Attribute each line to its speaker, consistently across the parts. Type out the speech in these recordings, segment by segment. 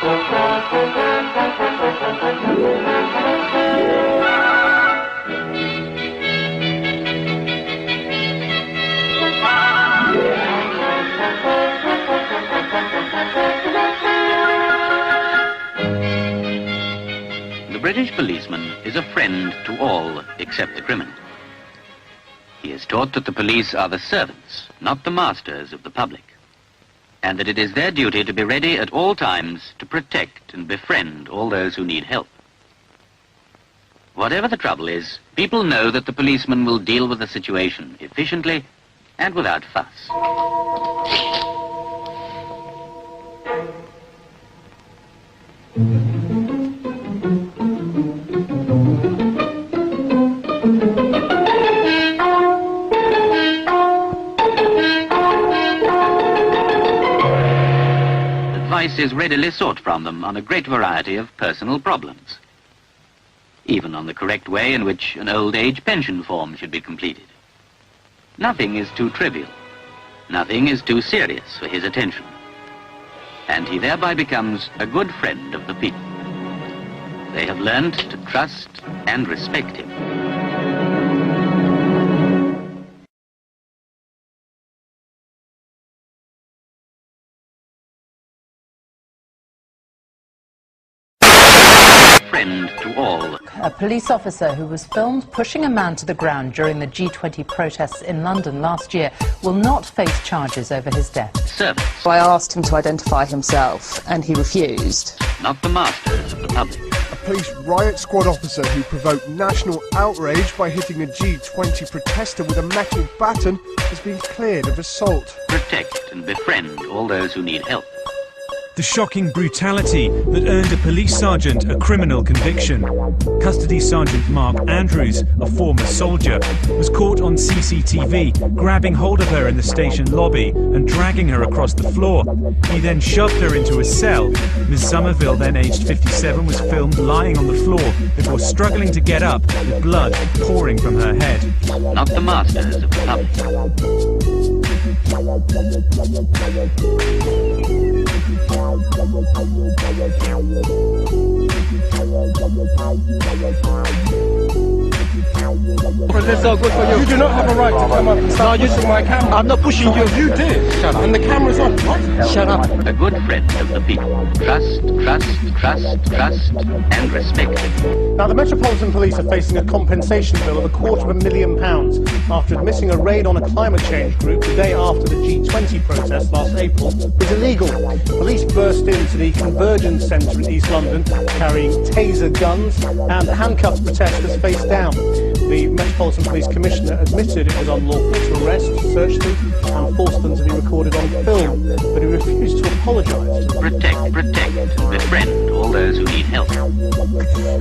Speaker 1: The British policeman is a friend to all except the criminal. He is taught that the police are the servants, not the masters of the public, and that it is their duty to be ready at all times to protect and befriend all those who need help. Whatever the trouble is, people know that the policeman will deal with the situation efficiently and without fuss. Advice is readily sought from them on a great variety of personal problems, even on the correct way in which an old age pension form should be completed. Nothing is too trivial, nothing is too serious for his attention, and he thereby becomes a good friend of the people. They have learned to trust and respect him. Friend to all.
Speaker 2: A police officer who was filmed pushing a man to the ground during the G20 protests in London last year will not face charges over his death.
Speaker 1: Servants.
Speaker 3: I asked him to identify himself and he refused.
Speaker 1: Not the masters of the public.
Speaker 4: A police riot squad officer who provoked national outrage by hitting a G20 protester with a metal baton has been cleared of assault.
Speaker 1: Protect and befriend all those who need help.
Speaker 5: The shocking brutality that earned a police sergeant a criminal conviction. Custody Sergeant Mark Andrews, a former soldier, was caught on CCTV grabbing hold of her in the station lobby and dragging her across the floor. He then shoved her into a cell. Ms. Somerville, then aged 57, was filmed lying on the floor before struggling to get up with blood pouring from her head.
Speaker 1: Not the masters of the public.
Speaker 6: This is all good for you. You do not have a right to come up and start using my camera. I'm not pushing you. You did. Shut up. And the camera's on. What? Shut up.
Speaker 1: A good friend of the people. Trust, trust, trust, trust, and respect him.
Speaker 7: Now, the Metropolitan Police are facing a compensation bill of £250,000 after admitting a raid on a climate change group the day after the G20 protest last April was illegal. Police burst into the Convergence Centre in East London carrying taser guns and handcuffed protesters face down. The Metropolitan Police Commissioner admitted it was unlawful to arrest, search them and force them to be recorded on film, but he refused to apologise.
Speaker 1: Protect, and befriend all those who need help.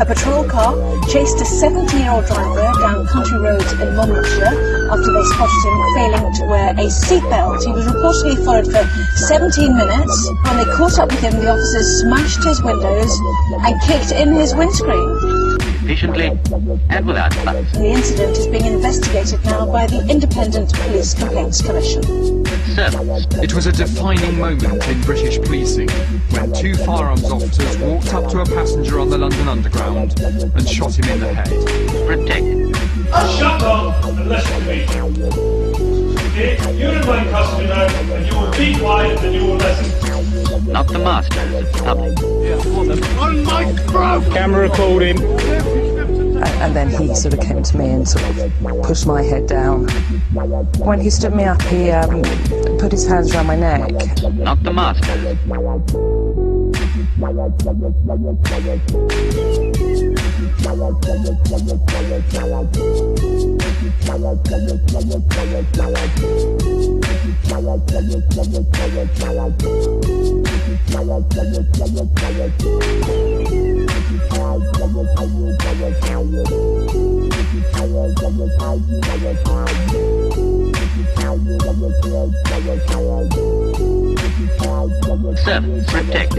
Speaker 8: A patrol car chased a 17-year-old driver down country roads in Monmouthshire after they spotted him failing to wear a seatbelt. He was reportedly followed for 17 minutes. When they caught up with him, the officers smashed his windows and kicked in his windscreen.
Speaker 1: Efficiently and without fuss.
Speaker 8: The incident is being investigated now by the Independent Police Complaints Commission.
Speaker 1: Servants.
Speaker 9: It was a defining moment in British policing when two firearms officers walked up to a passenger on the London Underground and shot him in the head.
Speaker 1: Protect.
Speaker 10: Shut up and listen to me. Okay? You remain custody now, and you will be quiet and you will listen.
Speaker 1: Not the masters of the public.
Speaker 10: On my throat!
Speaker 7: Camera recording.
Speaker 3: And then he sort of came to me and sort of pushed my head down. When he stood me up, he put his hands around my neck.
Speaker 1: Not the masters. Servants, protect.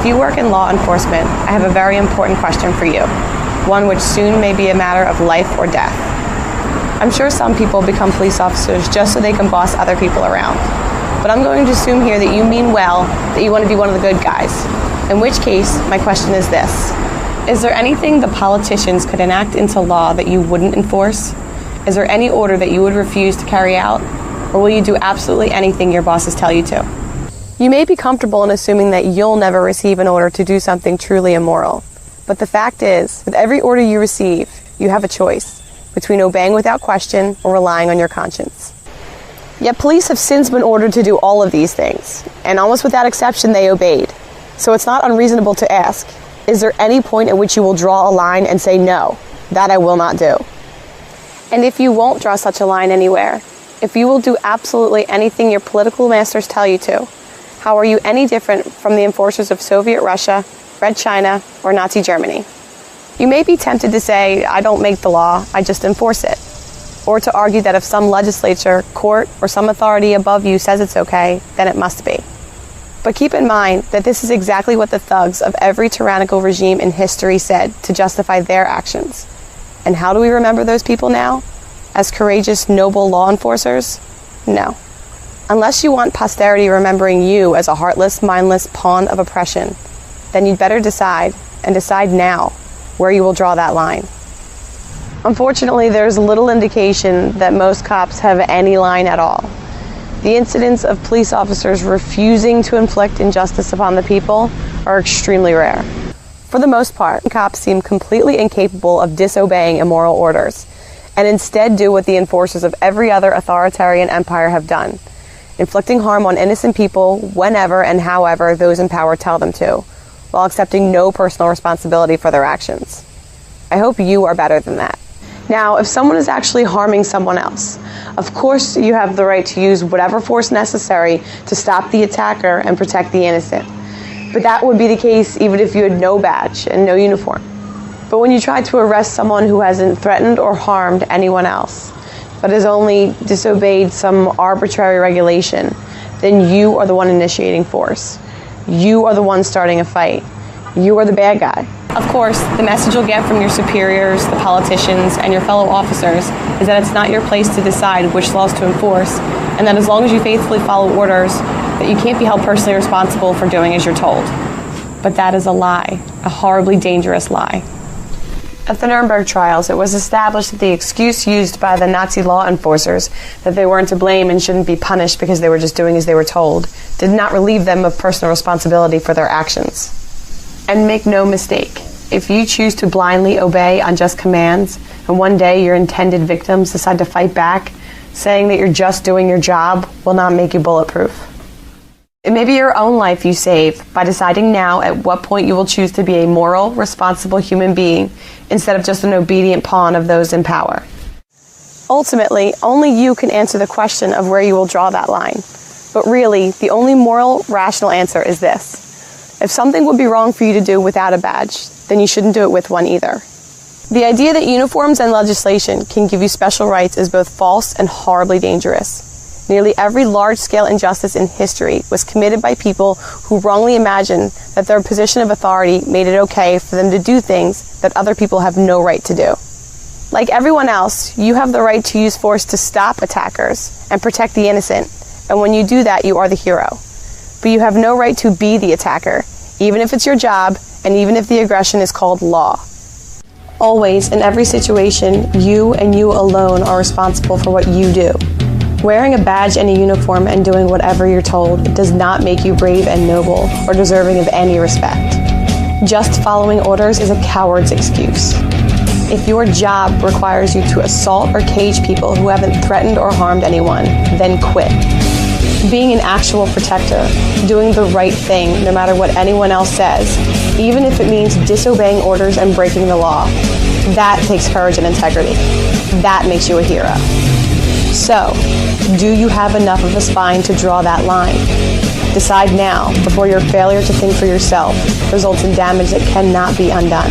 Speaker 11: If you work in law enforcement, I have a very important question for you, one which soon may be a matter of life or death. I'm sure some people become police officers just so they can boss other people around. But I'm going to assume here that you mean well, that you want to be one of the good guys. In which case, my question is this. Is there anything the politicians could enact into law that you wouldn't enforce? Is there any order that you would refuse to carry out? Or will you do absolutely anything your bosses tell you to? You may be comfortable in assuming that you'll never receive an order to do something truly immoral. But the fact is, with every order you receive, you have a choice between obeying without question or relying on your conscience. Yet police have since been ordered to do all of these things, and almost without exception they obeyed. So it's not unreasonable to ask, is there any point at which you will draw a line and say, no, that I will not do? And if you won't draw such a line anywhere, if you will do absolutely anything your political masters tell you to, how are you any different from the enforcers of Soviet Russia, Red China, or Nazi Germany? You may be tempted to say, I don't make the law, I just enforce it. Or to argue that if some legislature, court, or some authority above you says it's okay, then it must be. But keep in mind that this is exactly what the thugs of every tyrannical regime in history said to justify their actions. And how do we remember those people now? As courageous, noble law enforcers? No. Unless you want posterity remembering you as a heartless, mindless pawn of oppression, then you'd better decide, and decide now, where you will draw that line. Unfortunately, there's little indication that most cops have any line at all. The incidents of police officers refusing to inflict injustice upon the people are extremely rare. For the most part, cops seem completely incapable of disobeying immoral orders, and instead do what the enforcers of every other authoritarian empire have done, inflicting harm on innocent people whenever and however those in power tell them to, while accepting no personal responsibility for their actions. I hope you are better than that. Now, if someone is actually harming someone else, of course you have the right to use whatever force necessary to stop the attacker and protect the innocent. But that would be the case even if you had no badge and no uniform. But when you try to arrest someone who hasn't threatened or harmed anyone else, but has only disobeyed some arbitrary regulation, then you are the one initiating force. You are the one starting a fight. You are the bad guy. Of course, the message you'll get from your superiors, the politicians, and your fellow officers is that it's not your place to decide which laws to enforce, and that as long as you faithfully follow orders, that you can't be held personally responsible for doing as you're told. But that is a lie, a horribly dangerous lie. At the Nuremberg trials, it was established that the excuse used by the Nazi law enforcers that they weren't to blame and shouldn't be punished because they were just doing as they were told did not relieve them of personal responsibility for their actions. And make no mistake, if you choose to blindly obey unjust commands, and one day your intended victims decide to fight back, saying that you're just doing your job will not make you bulletproof. It may be your own life you save by deciding now at what point you will choose to be a moral, responsible human being instead of just an obedient pawn of those in power. Ultimately, only you can answer the question of where you will draw that line. But really, the only moral, rational answer is this. If something would be wrong for you to do without a badge, then you shouldn't do it with one either. The idea that uniforms and legislation can give you special rights is both false and horribly dangerous. Nearly every large-scale injustice in history was committed by people who wrongly imagined that their position of authority made it okay for them to do things that other people have no right to do. Like everyone else, you have the right to use force to stop attackers and protect the innocent, and when you do that, you are the hero. But you have no right to be the attacker, even if it's your job, and even if the aggression is called law. Always, in every situation, you and you alone are responsible for what you do. Wearing a badge and a uniform and doing whatever you're told does not make you brave and noble or deserving of any respect. Just following orders is a coward's excuse. If your job requires you to assault or cage people who haven't threatened or harmed anyone, then quit. Being an actual protector, doing the right thing no matter what anyone else says, even if it means disobeying orders and breaking the law, that takes courage and integrity. That makes you a hero. So, do you have enough of a spine to draw that line? Decide now, before your failure to think for yourself results in damage that cannot be undone.